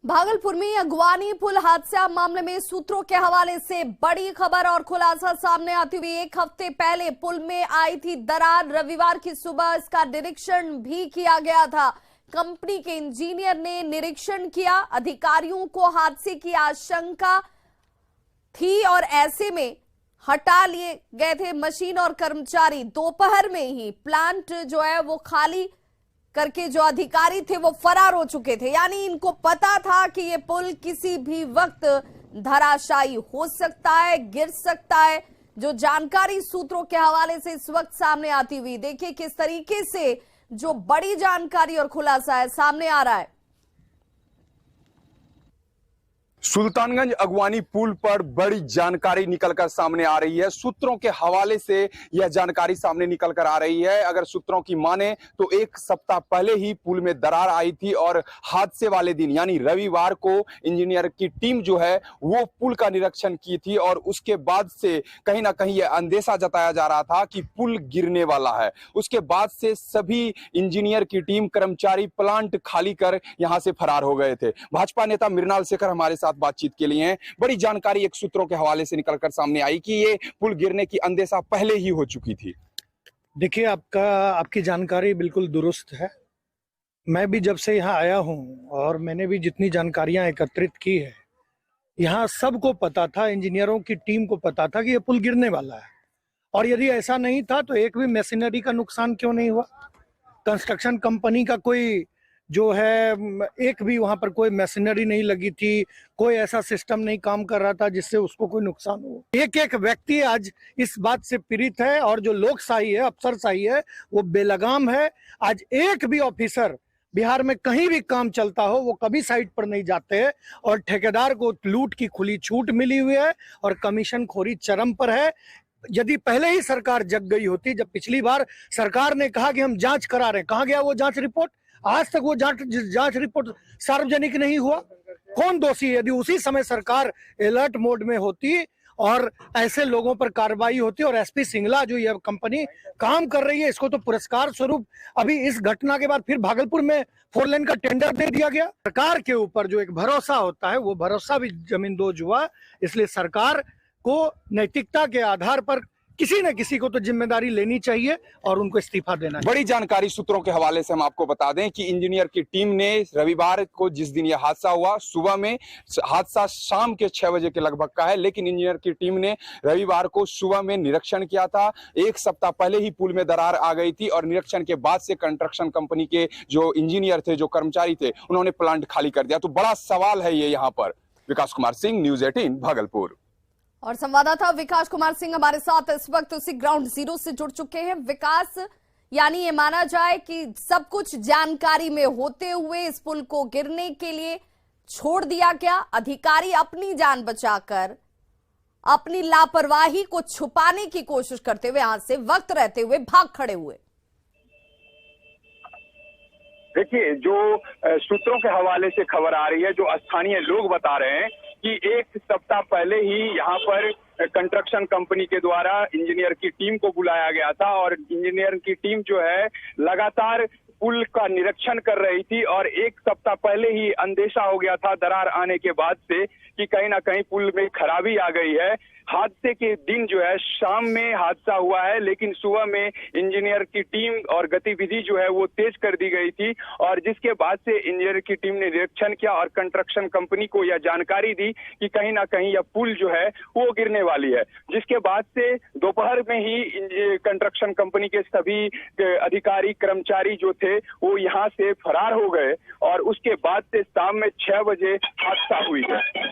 भागलपुर में अगवानी पुल हादसा मामले में सूत्रों के हवाले से बड़ी खबर और खुलासा सामने आती हुई। एक हफ्ते पहले पुल में आई थी दरार। रविवार की सुबह इसका निरीक्षण भी किया गया था। कंपनी के इंजीनियर ने निरीक्षण किया। अधिकारियों को हादसे की आशंका थी और ऐसे में हटा लिए गए थे मशीन और कर्मचारी। दोपहर में ही प्लांट जो है वो खाली करके जो अधिकारी थे वो फरार हो चुके थे। यानी इनको पता था कि ये पुल किसी भी वक्त धराशायी हो सकता है, गिर सकता है। जो जानकारी सूत्रों के हवाले से इस वक्त सामने आती हुई, देखिए किस तरीके से जो बड़ी जानकारी और खुलासा है सामने आ रहा है। सुल्तानगंज अगवानी पुल पर बड़ी जानकारी निकलकर सामने आ रही है। सूत्रों के हवाले से यह जानकारी सामने निकलकर आ रही है। अगर सूत्रों की माने तो एक सप्ताह पहले ही पुल में दरार आई थी और हादसे वाले दिन यानी रविवार को इंजीनियर की टीम जो है वो पुल का निरीक्षण की थी और उसके बाद से कहीं ना कहीं यह अंदेशा जताया जा रहा था कि पुल गिरने वाला है। उसके बाद से सभी इंजीनियर की टीम, कर्मचारी प्लांट खाली कर यहां से फरार हो गए थे। भाजपा नेता मृणाल शेखर हमारे साथ बातचीत के लिए हैं। बड़ी जानकारी एक सूत्रों के हवाले से निकलकर सामने आई कि ये पुल गिरने की अंदेशा पहले ही हो चुकी थी। देखिए, आपकी जानकारी बिल्कुल दुरुस्त है। मैं भी जब से यहाँ आया हूँ और मैंने भी जितनी जानकारियां एकत्रित की है, यहाँ सबको पता था, इंजीनियरों की टीम को पता था कि ये पुल गिरने वाला है। और यदि ऐसा नहीं था तो एक भी मशीनरी का नुकसान क्यों नहीं हुआ? कंस्ट्रक्शन कंपनी का कोई जो है, एक भी वहां पर कोई मशीनरी नहीं लगी थी, कोई ऐसा सिस्टम नहीं काम कर रहा था जिससे उसको कोई नुकसान हो। एक एक व्यक्ति आज इस बात से पीड़ित है और जो लोकशाही है, अफसरशाही है, वो बेलगाम है। आज एक भी ऑफिसर बिहार में कहीं भी काम चलता हो वो कभी साइट पर नहीं जाते हैं और ठेकेदार को लूट की खुली छूट मिली हुई है और कमीशन खोरी चरम पर है। यदि पहले ही सरकार जग गई होती, जब पिछली बार सरकार ने कहा कि हम जांच करा रहे हैं, कहाँ गया वो जांच रिपोर्ट? आज तक वो जांच रिपोर्ट सार्वजनिक नहीं हुआ। कौन दोषी है? यदि उसी समय सरकार अलर्ट मोड में होती और ऐसे लोगों पर कार्रवाई होती, और एसपी सिंगला जो ये कंपनी काम कर रही है, इसको तो पुरस्कार स्वरूप अभी इस घटना के बाद फिर भागलपुर में 4 लेन का टेंडर दे दिया गया। सरकार के ऊपर जो एक भरोसा होता है वो भरोसा भी जमींदोज हुआ। इसलिए सरकार को नैतिकता के आधार पर किसी न किसी को तो जिम्मेदारी लेनी चाहिए और उनको इस्तीफा देना चाहिए। बड़ी जानकारी सूत्रों के हवाले से हम आपको बता दें कि इंजीनियर की टीम ने रविवार को, जिस दिन यह हादसा हुआ, सुबह में, हादसा शाम के 6 बजे के लगभग का है, लेकिन इंजीनियर की टीम ने रविवार को सुबह में निरीक्षण किया था। एक सप्ताह पहले ही पुल में दरार आ गई थी और निरीक्षण के बाद से कंस्ट्रक्शन कंपनी के जो इंजीनियर थे, जो कर्मचारी थे, उन्होंने प्लांट खाली कर दिया। तो बड़ा सवाल है ये यहाँ पर। विकास कुमार सिंह, न्यूज 18 भागलपुर। और संवाददाता विकास कुमार सिंह हमारे साथ इस वक्त उसी ग्राउंड जीरो से जुड़ चुके हैं। विकास, यानी ये माना जाए कि सब कुछ जानकारी में होते हुए इस पुल को गिरने के लिए छोड़ दिया गया। अधिकारी अपनी जान बचाकर अपनी लापरवाही को छुपाने की कोशिश करते हुए यहां से वक्त रहते हुए भाग खड़े हुए। देखिए, जो सूत्रों के हवाले से खबर आ रही है, जो स्थानीय लोग बता रहे हैं कि एक सप्ताह पहले ही यहाँ पर कंस्ट्रक्शन कंपनी के द्वारा इंजीनियर की टीम को बुलाया गया था और इंजीनियर की टीम जो है लगातार पुल का निरीक्षण कर रही थी और एक सप्ताह पहले ही अंदेशा हो गया था दरार आने के बाद से कि कहीं ना कहीं पुल में खराबी आ गई है। हादसे के दिन जो है शाम में हादसा हुआ है, लेकिन सुबह में इंजीनियर की टीम और गतिविधि जो है वो तेज कर दी गई थी और जिसके बाद से इंजीनियर की टीम ने निरीक्षण किया और कंस्ट्रक्शन कंपनी को यह जानकारी दी कि कहीं ना कहीं यह पुल जो है वो गिरने वाली है। जिसके बाद से दोपहर में ही कंस्ट्रक्शन कंपनी के सभी अधिकारी, कर्मचारी जो थे वो यहाँ से फरार हो गए और उसके बाद से शाम में 6 बजे हादसा हुई है।